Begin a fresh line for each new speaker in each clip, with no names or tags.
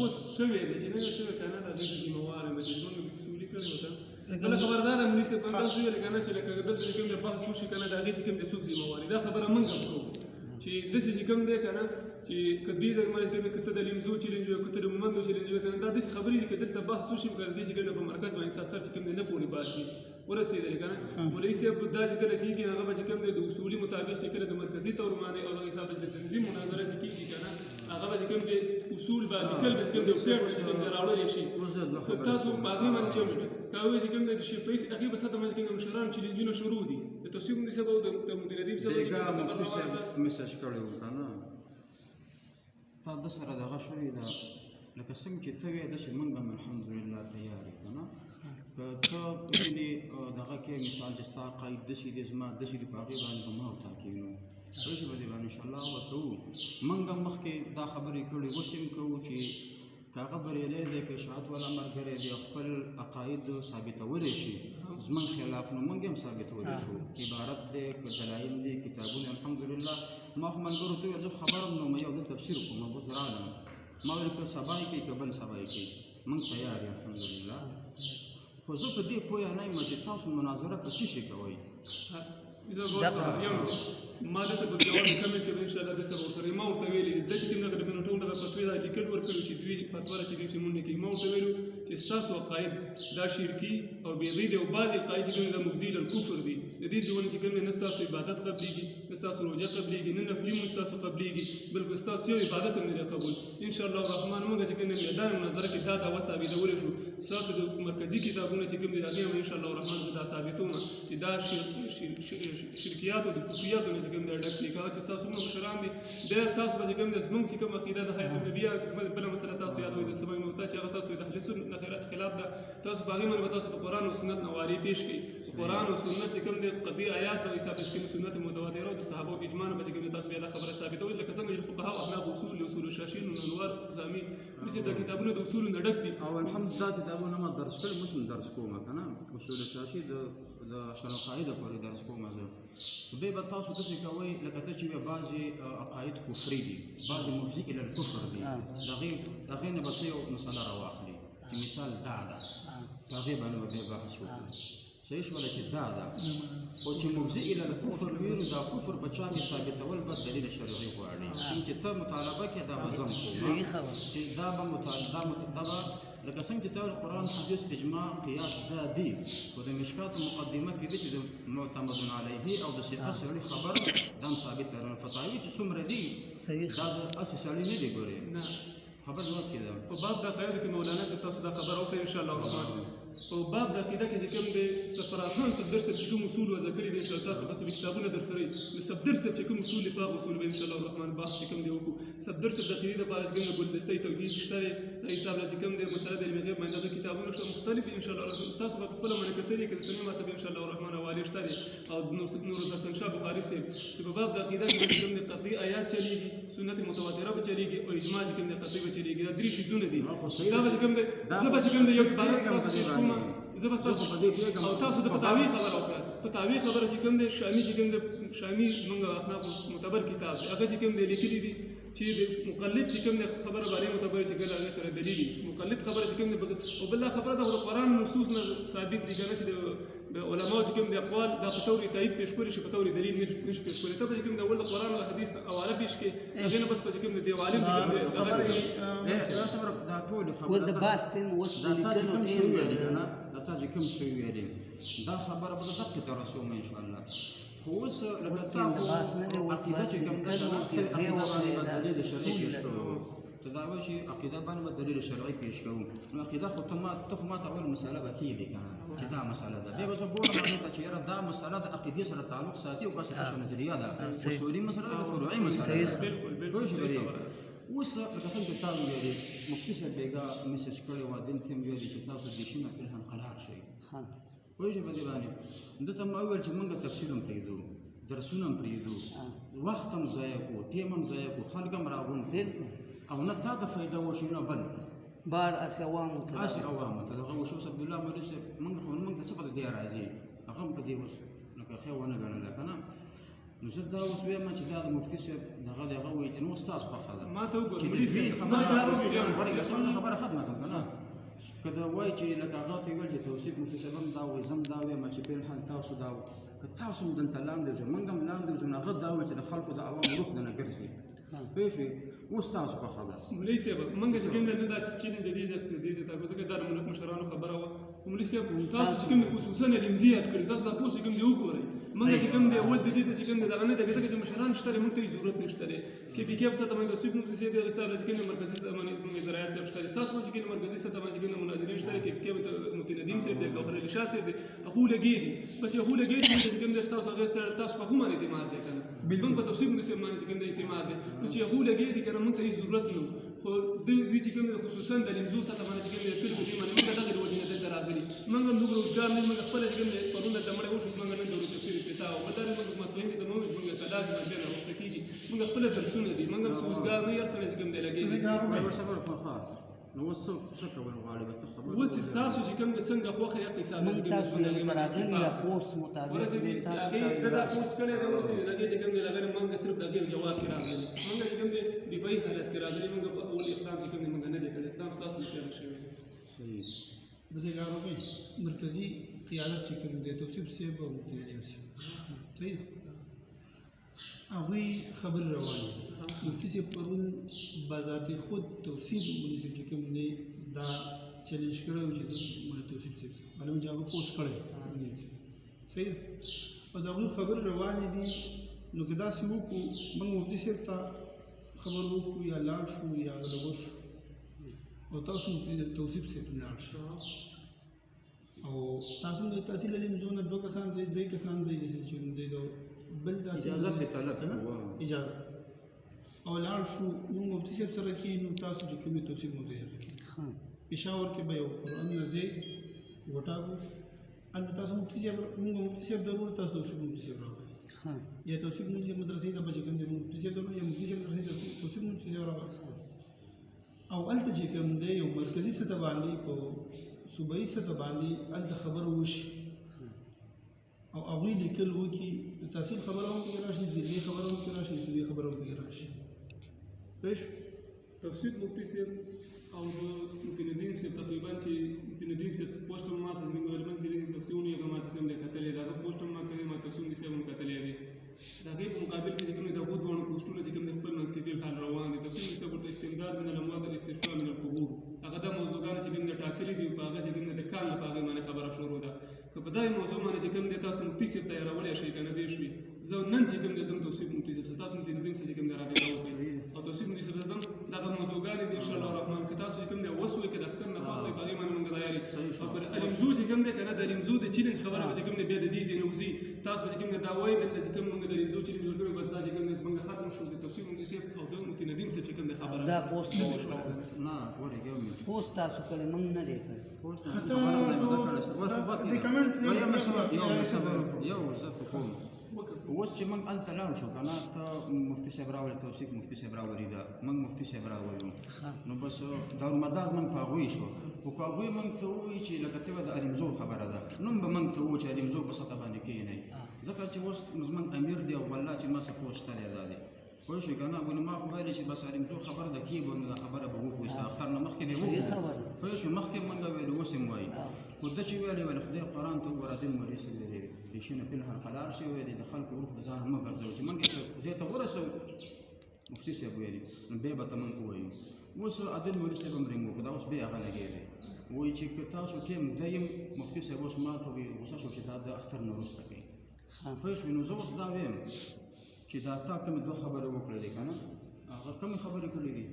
اوس شوی دی چې نه شوی کنه د دې ذمہوار د ژوند د اصولي کړو ته بل خبردار هم نشي په تاسو ویل کنه چې لکه دلته کوم د بحث وشي کنه د هغه کوم د څوک ذمہوار دا خبره مونږ کوو چې د څه کوم دی کنه چې کدی زموږ کې کته د لیمزو چیلنج او کته د مومندو چیلنج کنه دا د خبرې کې دلته بحث وشي کنه د دې کنه په مرکز باندې اساس چې کوم نه پوری باشي ورسېدل کنه مولوی صاحب د دې کله کې هغه به کوم د اصولي مطابق چې کله د مرکزی تور باندې او د حساب د تنظیم مناظره چې کیږي کنه هغه به کوم د اصول باندې کله به کوم د فیر چې کوم راوړل شي تاسو باندې باندې کوم کاوي چې کوم د شي پیسې هغه به ستاسو باندې کوم مشران چیلنجونه شروع دي د توسيق د سبب د مدیر ادیب سبب
مسج کړو کنه تا د سره دغه شوې ده لکه څنګه چې ته وایې داسې موږ هم الحمدلله تیار یو که نه که ته وینې دغه کې مثال چې ستا عقاید داسې دي زما داسې دي په هغې باندې به ما او تا کښېنو پوه شوې په دې باندې انشاءالله به کوو موږ هم مخکې دا خبرې کړې اوس هم کوو چې که هغه بریالی دی که اشاعت والا ملګری دی خپل عقاید ثابتولی شي زموږ خلاف نو موږ هم ثابتولی شو عبارت دی که دلایل دي کتابونه الحمدلله ما خو ملګرو ته ویل زه خبره هم نه وم یو دل تفسیر کوم اوس راغلم ما ویل که سبا یې کوي که بل سبا یې کوي موږ تیار یو الحمدلله خو زه په دې پوهه نه یم چې تاسو مناظره په څه شي کوئ
ما دته په جواب کمنټ کې ان شاء الله د سبا سره ما ورته ویلي د چې کوم دغه د ټول دغه فتوی دا لیکل ورکړو چې دوی فتوا چې کوم مونږ کې ما ورته ویلو چې تاسو عقاید دا شرکی او بيضید او بعض عقاید چې د مبذل الکفر دي د دې ځوان چې کوم نه تاسو عبادت قبليږي نه تاسو روزه قبليږي نه نفلي مستاسو قبليږي بلکې تاسو یو عبادت هم نه قبول ان شاء الله الرحمن موږ چې کوم میدان مناظره کې دا وسابي د ورېږو تاسو د مرکزی کتابونو چې کوم دي هغه ان شاء الله الرحمن زدا ثابتوم چې دا شرکیات او د کفریات نه کوم د ډک لیکا چې تاسو موږ مشران دي د تاسو به کوم د زمونږ چې کوم عقیده د حیات النبی بل مسله تاسو یادوي د سبب موته چې هغه تاسو د اهل سنت خلاف ده تاسو باغی باندې تاسو د قران او سنت نواری پیش کړي قران او سنت چې کوم د قضیه آیات او حساب کې سنت متواتره او د صحابه اجماع به کوم تاسو به خبره ثابتوي لکه څنګه چې فقها او احناف اصول شاشین او انوار زمي مثل د کتابونو د اصول نه ډک دي
او الحمدلله کتابونه ما درس کړل مسلم درس کوم کنه اصول شاشي د شنو قاعده پورې درس کوم زه به به تاسو څه کوي لکه ته چې بعضي عقاید کفري دي بعضي مفزي الى الكفر دي دغه نه به یو مسله راواخلي مثال دا ده هغه باندې به بحث وکړو صحیح ولا چې دا ده او چې مفزي الى الكفر ویرو دا کفر په چا ثابتول به دلیل شرعي غواړي چې ته مطالبه کې دا وزم
صحیح خبر
چې دا به مطالبه لکه څنګه چې قرآن حدیث اجماع قیاس دا دي او د مشکات مقدمه کې دي چې معتمد علیه او د ثقه سره خبر دا ثابت لري فتاوی چې څومره دي
صحیح
دا د اساس اړین نه دی ګوري
نه
خبر نو کېده
په باب د قاعده کې مولانا صاحب تاسو دا خبر او ان شاء الله الرحمن په باب د عقیده کې کوم د سفراتون صدر سره کوم اصول و ذکر دي چې تاسو بس کتابونه در سره د صدر سره کوم اصول په اصول به ان شاء الله الرحمن بحث کوم دی وکړو صدر سره د عقیده لپاره کوم ګلدستې توحید شته د حساب لازم کوم د مسله د علمي باندې د کتابونو شته مختلف ان شاء الله تاسو په خپل منکتري کې د سنیما صاحب ان شاء الله الرحمن حواله شته او نور حسن شاه بخاری صاحب چې په باب د عقیده کې کوم د قطعی آیات چلیږي سنت متواتره به چلیږي او اجماع کوم د قطعی به چلیږي دا درې شیزونه دي دا به کوم د زبر کوم د یو عبارت تاسو کومه زبر تاسو او تاسو د فتاوی خبر او فتاوی خبره چې کوم د شامی چې کوم د شامی موږ احناف معتبر کتاب هغه چې کوم د لیکلي دي چې مقلد چې کوم خبره باندې معتبر چې کله هغه سره دلیل مقلد خبره چې کوم او بل خبره د قرآن نصوص نه ثابت دي کنه چې د علماء چې کوم د اقوال د فتوري تایید پیش کړی شي فتوري دلیل نش پیش کړی ته چې کوم د ول قرآن او حدیث او عربي پیش کې هغه نه بس چې کوم د عالم چې کوم
دا سره دا ټول خبره
وز د باستن وس د لیکنو ټیم
دا تاسو کوم څه ویلي دا خبره به دقیقه تر رسوم ان شاء الله خو اوس لکه تاسو عقیده چې کوم دلیل شرعي پیش کوو تداوی شي عقیده باندې دلیل شرعي پیش کوو نو عقیده خو ته ما اول مساله به کیږي کنه چې دا مساله ده بیا به زه ګورم چې یاره دا مساله د عقیدې سره تعلق ساتي او کاسه نظریه ده اصولي مسله ده فروعي مسله ده بالکل اوس لکه څنګه تاسو ویلي مفتي صاحب بیګا میسج کړی و دلته هم ویلي چې تاسو د شي نه الهام قلار شئ وایي په دې باندې دته ما ویل چې موږ تفصیل هم پرېږدو درسونه هم پرېږدو وخت هم ضایع کړو ټیم هم ضایع کړو خلک هم راغونډ او نه تا ته فایده وشي نه بل
بار اسې عوامو ته
دغه وشو عبد الله مولوي صاحب موږ ته څه په دې راځي هغه هم په دې اوس لکه ښه ونه ګڼله که نه نو زه دا اوس وایم چې دا د مفتي صاحب دغه دغه وایي چې نو ستاسو خوښه ده
ما ته وګوره
چې د
مولوي
دوی
صاحب
خبره ختمه کړم که نه که دا وایي چې لکه هغه ته ویل چې توصیف مفتي صاحب هم دا وایي زه هم دا وایم چې بالحال تاسو دا که تاسو هم دلته لاندې وځو موږ هم لاندې وځو نو هغه دا وایي چې د خلکو د عوامو روح دنه ګرځي پوه شوې اوس تاسو خوښه ده
مولوي صاحب موږ چې کوم نه دا چې د دې تاسو ته دا د مشرانو خبره وه مولوي صاحب تاسو چې کوم خصوصا لمزیات کړی تاسو دا پوسټ کوم دی وګورئ موږ چې کوم دی اول د دې چې کوم دی دا نه دغه چې مشران شته موږ ته ضرورت نشته کې پی کې په ستاسو باندې سیب نو چې د رساله چې کوم مرکزي باندې موږ زراعت صاحب شته تاسو چې کوم مرکزي ستاسو باندې کوم مناظرین شته کې کې متندیم صاحب د خبر الشات صاحب هغه لګیږي چې هغه لګیږي چې کوم دی تاسو هغه سره تاسو په کومه اعتماد دی کنه بالکل په توصیف نو باندې کوم دی اعتماد دی نو چې هغه لګیږي کنه موږ ته ضرورت نو خو دوی چې کوم خصوصا د لمزو سره باندې کوم دی کله چې باندې موږ دغه وجه نه راغلي موږ هم دوه روزګار نه موږ خپل چې کوم دی پرونه د مړ اوس موږ نه ضرورت تفسیر پتا او بدل موږ مسوین دي نو موږ کلاس باندې نه وخت کیږي موږ خپل درسونه دي موږ هم روزګار نه یې سره کوم دی لګي
نو صبر په خاص نو وسو څه کول غواړي به ته خبر
و چې تاسو چې کوم څنګه خوخه اقتصاد
موږ تاسو له برابر یا پوسټ مطابق تاسو
دا پوسټ کړي دا اوس دغه چې کوم لګل موږ صرف دغه جواب کې راغلي موږ چې کوم دفاعي حالت کې راغلي موږ په اول اقدام چې کوم موږ نه دی کړی اقدام تاسو سره شوی
صحیح
د زګارو کې مرکزی قیادت چې کوم دی توصیف صاحب او متندیم صاحب صحیح هغوی خبر روانه مفتي صاحب پرون بذات خود توصیف مولوي صاحب چې کوم دی دا چیلنج کړی و چې مولوي توصیف صاحب معلومه چې هغه پوسټ کړی صحیح او د هغوی خبر روانې دي نو که داسې وکړو موږ مفتي صاحب ته خبر وکړو یا لاړ شو یا غلبه شو او تاسو توصیف صاحب لاړ شو او تاسو د تحصیل علم زونه دوه کسان ځای درې کسان ځای دي چې دی بل داسې
اجازه په طلب
اجازه او لاړ شو موږ مفتي صاحب سره کېنو تاسو چې کومې توصیف مفتي صاحب کې پېښور کې به یو قرآني ځای وټاکو هلته تاسو مفتي صاحب موږ مفتي صاحب درول تاسو توصیف مفتي صاحب راغلی یا توصیف مفتي صاحب مدرسې ته به چې کوم دی مفتي صاحب درول یا مفتي صاحب مدرسې ته توصیف مفتي صاحب راغلی او هلته چې کوم دی یو مرکزي سطح باندې په صوبایي سطح باندې هلته خبره وشي او هغوی لیکل وکړي د تحصیل خبره هم پکې راشي ضلعي خبره هم پکې راشي صوبایي خبره هم پکې راشي پوه شو
توصیف مفتي صاحب او متندیم صاحب تقریبا چې متندیم صاحب پوسټ ما سره موږ ولمن کې توصیفونه یې ما څنګه د کتلې دا پوسټ ما کوي ما توصیف صاحب هم کتلې دي دا غي په مقابل کې کوم د غوډ وانه پوسټونه چې کوم د خپل منځ کې په حال روان دي توصیف صاحب ورته استمداد من الاموات الاستشفاء من القبور هغه د موضوعات چې کوم د ټاکلي دي په هغه چې کوم د کال په هغه باندې خبره شروع ده که په دای موضوع باندې چې کوم د تاسو مفتي صاحب تیارولې شي کنه به شي زه نن چې کوم د زم توصیف مفتي صاحب تاسو متندیم چې کوم د راغلی او توصیف مفتي صاحب زم دغه موضوعات دي ان شاء الله الرحمن که تاسو کوم د وسوي کې د خپل نه تاسو په هغه باندې موږ تیاری او پر المزو چې کوم د کنه د المزو د چیلنج خبره چې کوم د بیا د دې چې نوزي تاسو چې کوم د داوی د چې کوم موږ د المزو چې موږ کوي بس دا چې کوم موږ ختم شو د توصیف مفتي صاحب او د متندیم چې کوم د خبره
دا پوسټ
نه ورې یو منټ
پوسټ تاسو کړه موږ نه دی کړی
یو زه کوم اوس چې موږ هلته لاړ شو که نه ته مفتي صاحب راولي توصیف مفتي صاحب راولي دا موږ مفتي صاحب راولو نو بس دارالمدار موږ په هغوی شو خو که هغوی موږ ته ووایي چې لکه ته به د المزو خبره ده نوم به موږ ته ووایي چې المزو په سطح باندې کښېنئ ځکه چې اوس زموږ امیر دی او والله چې ما څه پوسټ شته دی دا دی پوه شوې که نه ګونې ما خو ویلې چې بس المزو خبره ده کېږو نو دا خبره به وکړو ستا اختر نه مخکې دې وکړو پوه شوې مخکې موږ ویلو اوس هم وایي خو ده چې ویلې ویل خدای قرآن ته وګوره دین مولوي صاحب ویلې پیشونه پلهر قلار شوی دی د خلکو روح د ځان مه ګرځوو چې موږ یې ځای ته ورسوو مفتي صاحب ویلي نو بیا به ته موږ ووایو اوس عادل مولوي صاحب هم رنګ وکړو دا اوس بیا هغه لګېدی وایي چې که تاسو ټیم ده یم مفتي صاحب اوس ما ته وایي غوسه شو چې دا د اختر نه وروسته کوي پوه شوې نو زه اوس دا وایم چې دا تا کومې دوه خبرې وکړلې که نه هغه کومې خبرې کړې دي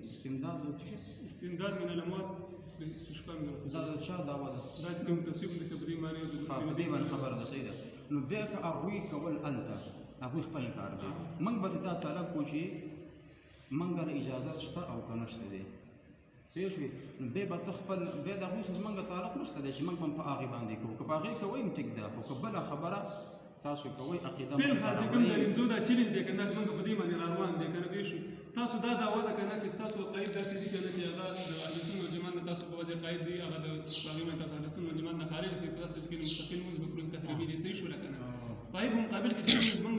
استمداد من الاموات استشفاء من القبور
دا د چا دعوه ده
دا چې کوم توصیف مفتي صاحب دې باندې
په دې باندې خبره ده صحیح ده نو بیا که هغوی کول هلته هغوی خپل کار دی موږ به دا طلب کوو چې موږ له اجازت شته او که نه شته دی پوه شوې نو بیا به ته خپل بیا د هغوی سره زموږ تعلق نشته دی چې موږ به په هغې باندې کوو که په هغې کوئ هم ټیک ده خو که بله خبره تاسو کوئ عقیده
بالحال چې کوم د المزو دا چیلنج دی که دا زموږ په دې باندې را روان دی که نه پوه شو تاسو دا دعوه ده که نه چې ستاسو قاید داسې دي که نه چې هغه د اهلسنت والجماعت نه تاسو په وجه قاید دي هغه د هغې باندې تاسو اهلسنت والجماعت نه خارج شي تاسو چې مستقل مونځ به کړو تحریمي دي صحیح شوله که نه په هغې په مقابل کې چې کوم زموږ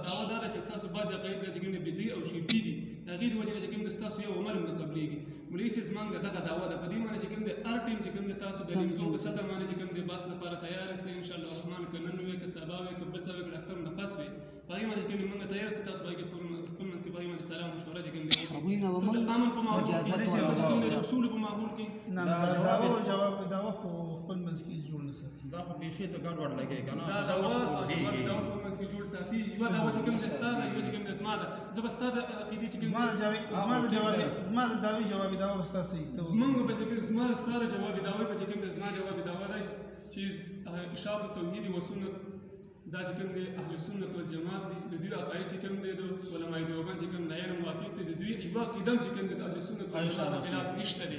دعوه دا ده چې ستاسو بعضې عقاید چې کوم بدعي او شرکي دي د هغې د وجې نه چې کوم ستاسو یو عمل هم نه قبلېږي مولوي صاحب زموږ دغه دعوه ده په دې معنی چې کوم دی هر ټیم چې کوم دی تاسو د لیدو په سطح باندې چې کوم دی بحث لپاره تیار یاست انشاءالله الرحمن که نن وي که سبا وي که بل څه وي که د اختر نه پس وي په هغې باندې چې کوم دی موږ تیار یاست تاسو په هغې کې خپل منځ کې په هغې باندې سلام مشوره چې کوم دی
هغوی نه به موږ
امن په ماحول کې
اجازت
چې
ورکړو.
کوم دی د اصولو په ماحول کې
نه دعوه خو خپل منځ کې جوړ نه ساتي
دا خو بیخي ته ګډوډ لګي که نه
دا دعوه په منځ کې جوړ ساتي یوه دعوه چې کوم دی ستا ده یوه چې کوم دی زما ده زه به ستا د عقیدې چې کوم
زما د دعوې جوابي دعوه به ستا صحیح ته
زمونږ به چې کوم زما ستا د جوابي دعوې به چې کوم دی زما جوابي دعوه ده چې اشاعة التوحید و سنت دا چې کوم دی اهل سنت والجماعت دي د دوی عقاید چې کوم دی د علماء دیوبند چې کوم غیر موافق دي د دوی یوه عقیده هم چې کوم دی د اهل سنت والجماعت خلاف نشته دی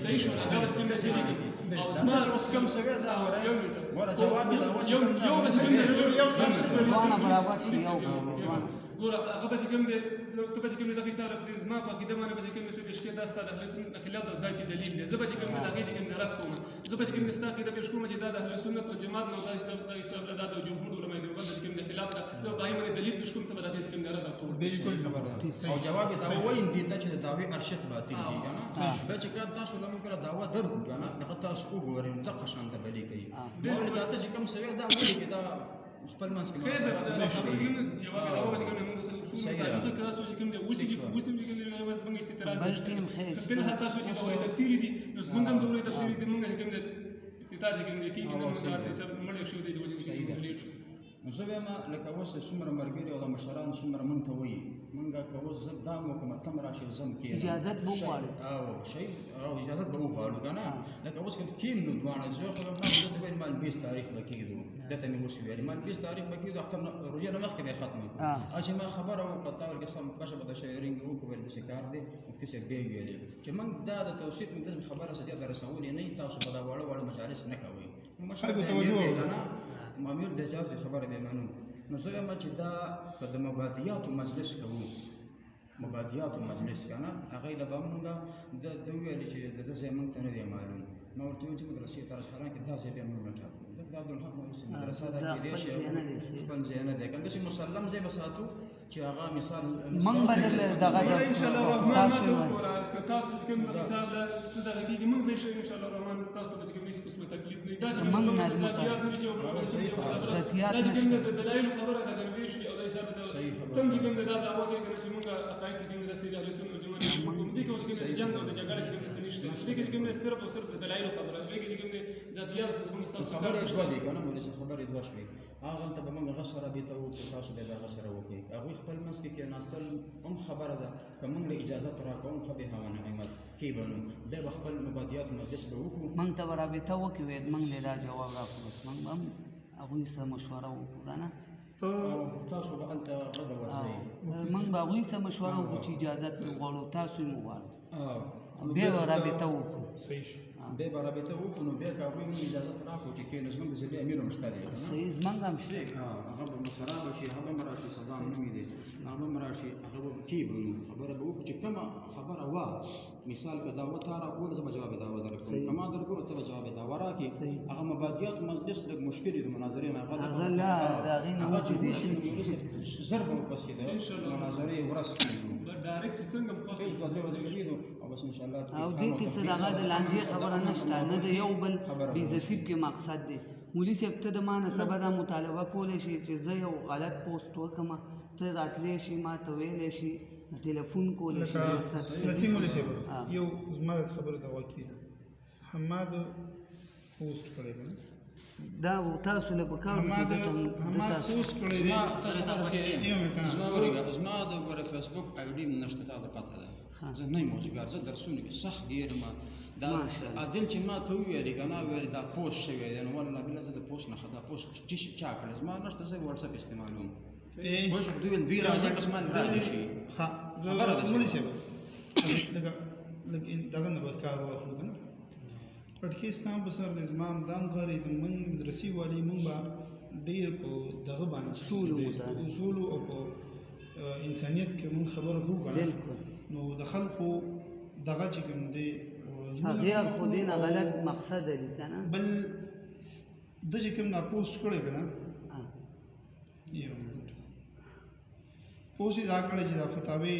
صحیح شو دا چې کوم دی صحیح دي او زما اوس کوم څه دا یو
جواب
یو به چې کوم دی
دواړه برابر شي یو بل دواړه
ګوره هغه به چې کوم دی ته به چې کوم دی دغه حساب پرې زما په عقیده باندې به چې کوم دی ته پیش کړې دا ستا د اهل سنت خلاف ده دا کې دلیل دی زه به چې کوم دی د هغې چې کوم دی رد کوم زه به چې کوم دی ستا عقیده پیش کوم چې دا د اهل سنت والجماعت نه دا حساب ده دا د جمهور علماء دیوبند چې کوم دی خلاف ده نو په هغې باندې دلیل پیش کوم ته به د هغې چې کوم دی رد کوم
بالکل خبره
او جواب دا وایي دې ته چې د دعوې ارشد باطل دي که نه دا چې کله تاسو له موږ کله دعوه درکړو که نه هغه تاسو وګورئ نو دغه شان ته بلې کوي مولې دا ته چې کوم څه دا ولې کې دا خپل منځ کې
خیر ده جواب راوړو چې کوم موږ سره اصول مطابق تاسو چې کوم دی اوس چې کوم دی نو بس موږ استعراض
بل ټیم خیر
خپل هر تاسو چې دوی تفسیری دي نو موږ هم دوی تفسیری دي موږ کوم دی ابتدا چې کوم دی کې نو موږ د سب مړ شو دی دوی چې
نو زه وایم لکه اوس څومره ملګري او د مشران څومره موږ ته وایي موږ که اوس زه دا م کومه تم راشي زه م کښېنم
اجازت به وغواړو
او اجازت به وغواړو که نه لکه اوس که کښېنو نو دواړه زه خو دلته ویل مال 20 تاریخ به کېږدو دلته مې اوس ویل مال 20 تاریخ به کېږدو اختر روژې نه مخکې به یې ختمه کړو او چې ما خبره وکړه تا ورکې سم بشه به د شیرینګ وکړو ویل داسې کار دی مفتي صاحب بیا یې ویلې چې موږ دا د توصیف موږ داسې خبره څه زیاته رسولې نه تاسو به دا واړه مجالس نه کوئ امیر د اجازې خبره به منو نو زه وایم چې دا که د مبادیاتو مجلس کوو مبادیاتو مجلس که نه هغې له به مونږ ده وویلې چې د ده ځای مونږ ته نه دی معلوم ما ورته وویل چې مدرسې ته راشي حالانکې دا ځای بیا مونږ نه ټاکو د عبدالحق مدرسې مدرسه دا کېدی شي خپل ځای نه دی که داسې مسلم ځای به ساتو چې هغه مثال
موږ به دغه
ان شاء الله الرحمن
تاسو
تاسو کوم حساب ده دغه کېږي موږ به ان شاء الله الرحمن تاسو ته کوم هیڅ قسمه تکلیف نه دا چې
موږ
موږ
نه
ذاتيات نه چې
ذاتيات
دا چې
نشته
کوم د دلایل خبره ده ګرځي شي او د حساب ده کوم چې کوم دا دعوه کوي چې موږ عقاید چې کوم د سیده اهل سنت والجماعت کوم دي کوم چې جنگ او د جګړې چې کوم څه نشته دې کې کوم صرف او صرف د دلایل خبره ده کې کوم ذاتيات څه موږ تاسو
خبره دوه دي کنه مولوي صاحب خبره دوه شوي هغه ته به موږ هغه سره به ته وکړو تاسو به هغه سره وکړئ هغوی خپل منځ کې کېناستل هم خبره ده که موږ له اجازت راکوو فبها ونعمت کې به نو بیا به خپل مبادیات مجلس به وکړو
موږ ته به رابطه وکړي ویل موږ نه دا جواب راکړو بس موږ به هم هغوی سره مشوره وکړو که نه
تاسو به هلته غږ ورځئ
موږ به هغوی سره مشوره وکړو چې اجازت وغواړو تاسو یې وغواړو بیا به رابطه وکړو
صحیح شو
بیا به رابطه وکړو نو بیا که هغوی موږ اجازت راکړو چې کېنو زموږ د ضلع امیر هم شته دی
صحیح زموږ هم شته
هغه به مشران به شي هغه به راشي صدام نومې دی هغه به راشي هغه به کېږدو نو خبره به وکړو چې کومه خبره وه مثال که دعوه تا راکوله زه به جواب دعوه درکړم که ما درکړو ته به جواب دعوه راکړې هغه مبادیات مجلس لږ مشکل دی د مناظرې نه
هغه لا د هغې نه وجې دی
زر به ورپسې د مناظرې ورځ کېږدو
ډایرکټ چې څنګه مخ
پیش دوه درې ورځې کېږدو او بس انشاءالله
او دې کې څه دغه د لانجې خبره نشته نه د یو بل بېعزتي کې مقصد دی مولي صاحب ته د ما نه سبا دا مطالبه کولی شي چې زه یو غلط پوسټ وکړم ته راتلی شي ما ته ویلی شي ټلیفون کولی شي
نسیم مولوي صاحب یو زما د خبرو ته غوږ کېږده حماد پوسټ کړی دی
دا تاسو له پکار
حماد پوسټ کړی دی
زما د ګوره فیسبوک آی ډي نشته تا ته پته ده زه نه یم موجګار زه درسونه کې سخت ګیرم دا عادل چې ما ته وویلې که نه ویلې دا پوسټ شوی دی نو والله بالله زه د پوسټ نه دا پوسټ چا کړی زما نشته زه واټساپ استعمالوم پوه شو دوی ویل دوی راځي بس ما راځي شي
ښه زه مولوي صاحب لږ دغه نه به کار واخلو که نه پټکستان په سر د زما همدام غواړي د موږ مدرسې والي موږ به ډېر په دغه باندې اصولو او په انسانیت کې موږ خبره کوو که نه نو د خلکو دغه چې کوم دی
هغې خو دې نه غلط مقصد لري که نه
بل ده چې کوم دا پوسټ کړی که نه یو اوس دا کړه چې دا فتاوی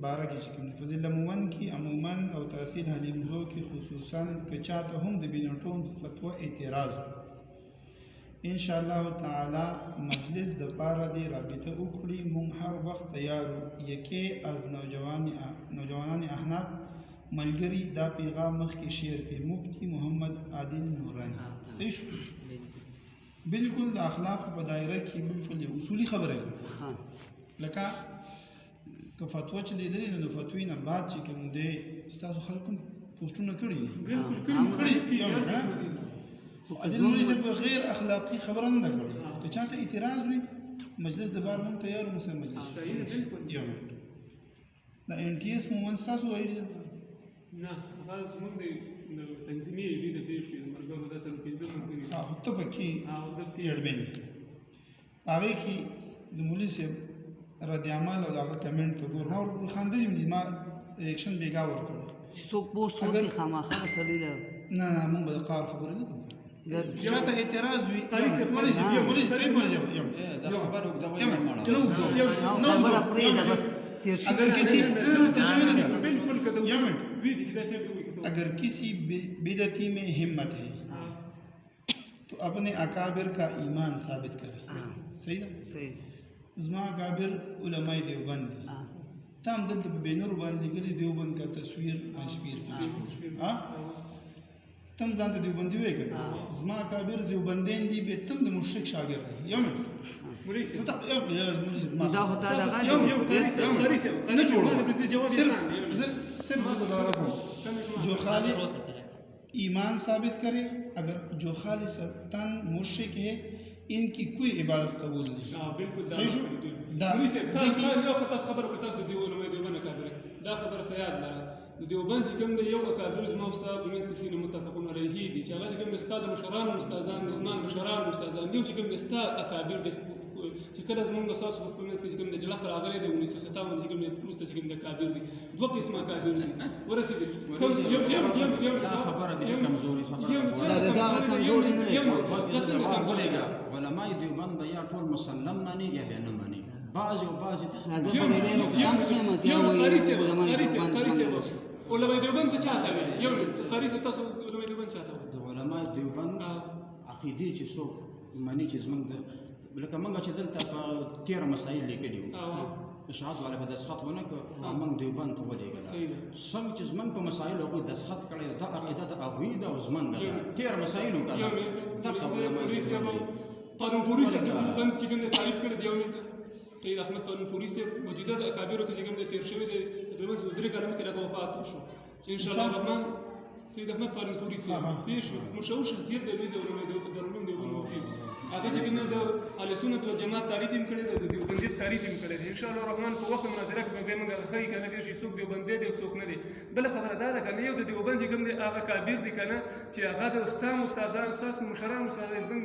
باره کې چې کوم فضل عموماً کې عموماً او تحصیل حلیمزو کې خصوصاً که چاته هم د بینټون فتوا اعتراض ان شاء الله تعالی مجلس د پاره دی رابطه وکړي مونږ هر وخت تیارو یکه از نوجوانان احناف ملګری دا پیغام مخکې شیر په مفتی محمد عادل نورانی صحیح شو بالکل د اخلاق په دایره کې بالکل اصولي خبره کوي لکه که فتوا چې لیدلې نو د فتوی نه بعد چې کوم دی ستاسو خلکو پوسټونه کړي اجل مولوی صاحب غیر اخلاقی خبره نه کړې که چاته اعتراض وي مجلس د بار مونږ تیار مسله مجلس یو دا ان ټي اس مو ستاسو وایي
نه هغه زموږ د تنظیمي وی د پیښې مرګو د څلور پنځه
ها هته پکې یړبېنې هغه کې د مولوی صاحب رد عمل او هغه کمنټ ته ګور ما ورته خاندلې ما ریاکشن بیګا ورکړ
څوک پوسټ وکړي خامخا سړی له
نه مونږ به د قار خبره نه کوو چاته اعتراض وي
دا خبر
خبره پرېږده بس تېر شوي
اگر کسی
بالکل کده وی دي کده خیر
اگر کسی بدعتی میں ہمت ہے تو اپنے اکابر کا ایمان ثابت کرے صحیح نا
صحیح
زما اکابر علماء دیوبند دی تام دلته په بینر باندې لیکلي دیوبند کا تصویر پنځپیر ها تم ځان ته دیوبندي وایي کنه زما اکابر دیوبندین دي به تم د مشرک شاګرد دی یم
مولوی
دا
هوتا دغه
نه جوړو صرف دا رقم جو خالق ایمان ثابت کرے اگر جو خالصتاً مشرک ہے ان کی کوئی عبادت قبول نہیں
بالکل
صحیح شو
مولوی صاحب یو خطاس خبره کو تاسو دی علماء دیوبند اکابر دا خبره سیاد لره د دیوبند چې کوم د یو اکابر زما استاد په منځ کې متفقون علیه دي چې هغه چې کوم استاد مشران استادان نظمان مشران استادان دی چې کوم د استاد اکابر د چې کله زمونږ اساس په منځ کې کوم د جلق راغلي د 1957 چې کوم د پروسته چې کوم د اکابر دي دوه قسمه اکابر دي ورسېږي کوم یو
خبره دي کمزوري خبره
دا کمزوري نه دی
علماء دیوبند یا ټول مسلم مانی یا بیا نه مانی بعض او بعض
راځه په دې نه کم خیمه چې وایي علماء دیوبند
علماء دیوبند ته چاته وي یو قاری څه تاسو علماء دیوبند چاته
د علماء دیوبند عقیده چې څوک مانی چې زمونږ لکه موږ چې دلته په 13 مسایل لیکلي وو اشاعت والا به دسخط ونه کړ موږ دیوبند ته ولېږل څنګه چې زمونږ په مسایلو هغوی دسخط کړی دا عقیده د هغوی ده او زمونږ ده 13 مسایل وکړه
قانون پوری سے چې کوم تعریف کړی دی یو سید احمد قانون پوری سے موجوده د اکابرو کې چې کوم د تیر شوی دی تقریبا 3 کلمې کې راغو وفات وشو ان شاء الله الرحمن سید احمد قانون پوری سے پیش مشهور شخصیت دی د علماء دیوبند مفتی هغه چې کوم د اهل سنت والجماعت تعریف هم کړی دی د دیوبندیت تعریف هم کړی دی ان شاء الله الرحمن په وخت مناظره کې به موږ خی کنه چې څوک دیوبند دی او څوک نه دی بل خبره دا ده کنه یو د دیوبند چې کوم دی هغه کابیر دی کنه چې هغه د استادان اساس مشران استادان دي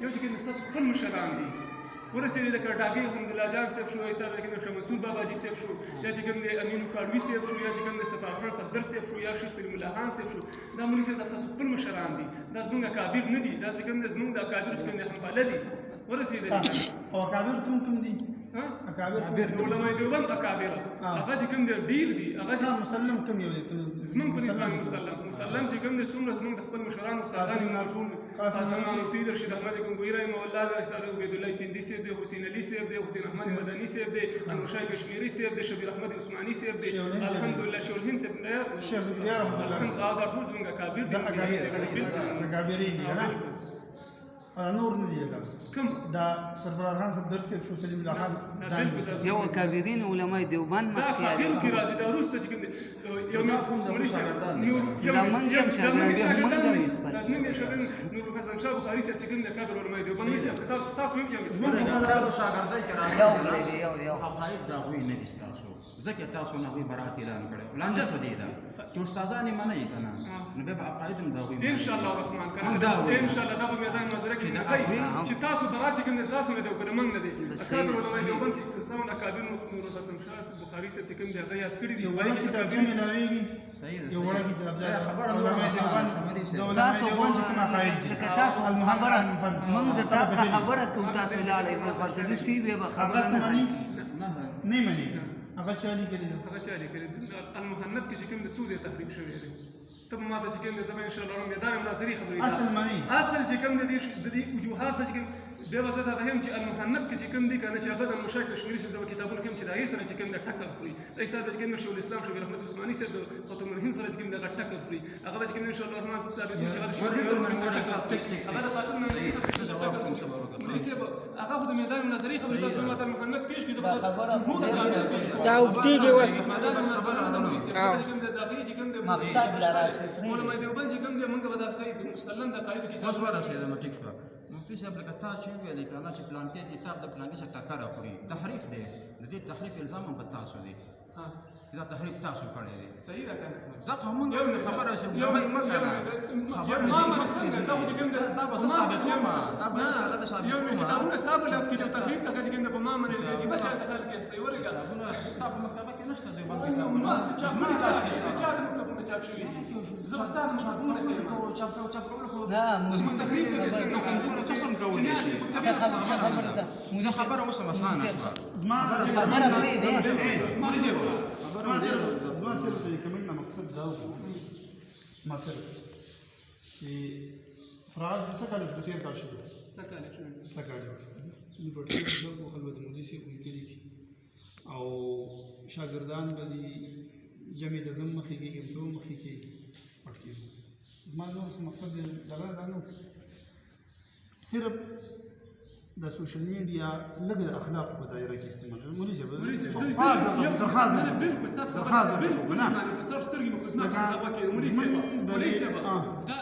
یو چې کوم اساس خپل مشران دي ورسېږي د کټاګي الحمدلله جان صاحب شو ایسا لیکن شاه منصور بابا جی صاحب شو یا چې کوم د امین کاروي صاحب شو یا چې کوم د سفارخان صفدر صاحب شو یا شیخ سلیم الله خان صاحب شو دا مولوی صاحب تاسو خپل مشران دي دا زموږ اکابر نه دي دا چې کوم د زموږ د اکابر چې کوم د حنبله دي ورسېږي
او اکابر کوم دي اکابر
علماء دیوبند اکابر هغه چې کوم د ډیر دي هغه
مسلم کوم یو دي
زموږ په نسبت مسلم چې کوم د څومره زموږ د خپل مشران او استادان مرحوم قاسم مفتی رشید احمد ګنگوی رحمه الله سره عبید الله سیندی صاحب دی حسین علی صاحب دی حسین احمد مدنی صاحب دی انور شاه کشمیری صاحب دی شبیر احمد عثماني صاحب دی الحمدلله شول هند صاحب دی
شیخ زکریا رحمه الله
دا ټول څنګه اکابر دي
اکابر دي نور نه دی
کوم
دا سربراز خان صاحب درس شو سلیم الله خان
یو اکابرین علماء دیوبند
دا ساقم کې راځي دا روسته چې کوم یو مولوی شاګردان
دا منګ هم شاګردان دي هم منګ هم
لازم یې شاګردان نور حسن شاه بخاری صاحب چې کوم د اکابر علماء دیوبند یې تاسو هم یو
شاګردای کې راځي یو حقایق دا غوي نه دي تاسو ځکه تاسو نه غوي برات اعلان کړو لانجه پدې ده چې استادان یې منئ کنه نو به عقاید هم دا غوي
ان شاء الله الرحمن کنه ان شاء الله دا په میدان منظره کې نه چې تاسو برات چې کوم تاسو نه دی کړم نه دی اکابر علماء دیوبند کې ستاسو اکابر نور حسن شاه بخاری صاحب چې کوم دی هغه یاد کړی دی
یو باندې کتابونه ملاويږي
صحیح ده
یو وړه کتاب ده
خبره نور
علامه
آسان
دیوبند
شماري سي.
د علامه
تاسو
دیوبند چې کوم عقاید دي
لکه تاسو
المحمد
خبره
عن الفن.
موږ د
هغه
تا
بدلي.
خبره کوو تاسو لاړئ بل خوا که زه سی بیا به
هغه
خبره
ته
نه
مني
نه
نه مني هغه چا لیکلي ده
هغه چا لیکلي المهند کې چې کوم د څو ځای تحریف شوی دی ته ما ته چې کوم د زما ان شاء الله وړاندې دا هم ناظري خبرې ده.
اصل مني
اصل چې کوم د دې وجوهات چې کوم بیا وزه دا هم چې المهند کې چې کوم دي کنه چې هغه د مشاکل شمیري سره د کتابونو کې چې دا یې سره چې کوم د ټکر خوري دا یې سره د کوم شیخ الاسلام شیخ احمد عثماني سره د خاتم الهند سره چې کوم د ټکر خوري هغه چې کوم ان شاء الله الرحمن ثابت چې هغه هغه د قاسم نبی سره هغه د میدان نظری خبرې تاسو ما ته محمد پیش کړي
دا خبره
دا وګړي وس
مقصد لرا شي
علماء دیوبند چې کوم دي موږ به دا قاعده مسلم د قاعده کې
بس ورسېده نو ټیک شو. مفتي صاحب لکه تا چې ویلې کنه چې پلانټي کتاب د پلانټي سره ټکر خوري تحریف دی د دې تحریف الزام هم په تاسو دی
ها
دا تحریف تاسو کړی دی
صحیح ده کنه
دا قانون یو خبره چې
یو
ما
ما ما څنګه دا چې کوم
دا به ثابت ما دا به ان شاء الله ثابت
یو کتابونه ستاسو لاس کې د تحریف د چې کوم په ما باندې چې بچا د خلک یې استوي ورګه
کتابونه ستاسو مکتبه کې نشته دی باندې
ما
کتابونه
چا د مکتبونو چاپ شوي دي زه به ستاسو مکتبونه کوم
چاپ کول خو
نه موږ
تحریف
کمزوري قسم کولای شي
خبره ده
موږ خبره اوس مسانه شوه
زما
خبره پرې ده
زما صرف د کمنټ نه مقصد دا و ما صرف چې فراد د څه کال څخه تیر کال شو
سکاله
سکال شو نو په ټول خلکو خلوت مودي سي ولیکلي او شاګردان به دي جمع د زم مخې کې ګمټو مخې کې پټ کېږي زما نور څه مقصد دا نه صرف د سوشل میډیا لږ د اخلاق په دایره کې استعمال مولوي صاحب درخواست
بالکل
درخواست
بالکل نه په سر سترګې مخ اسمه دا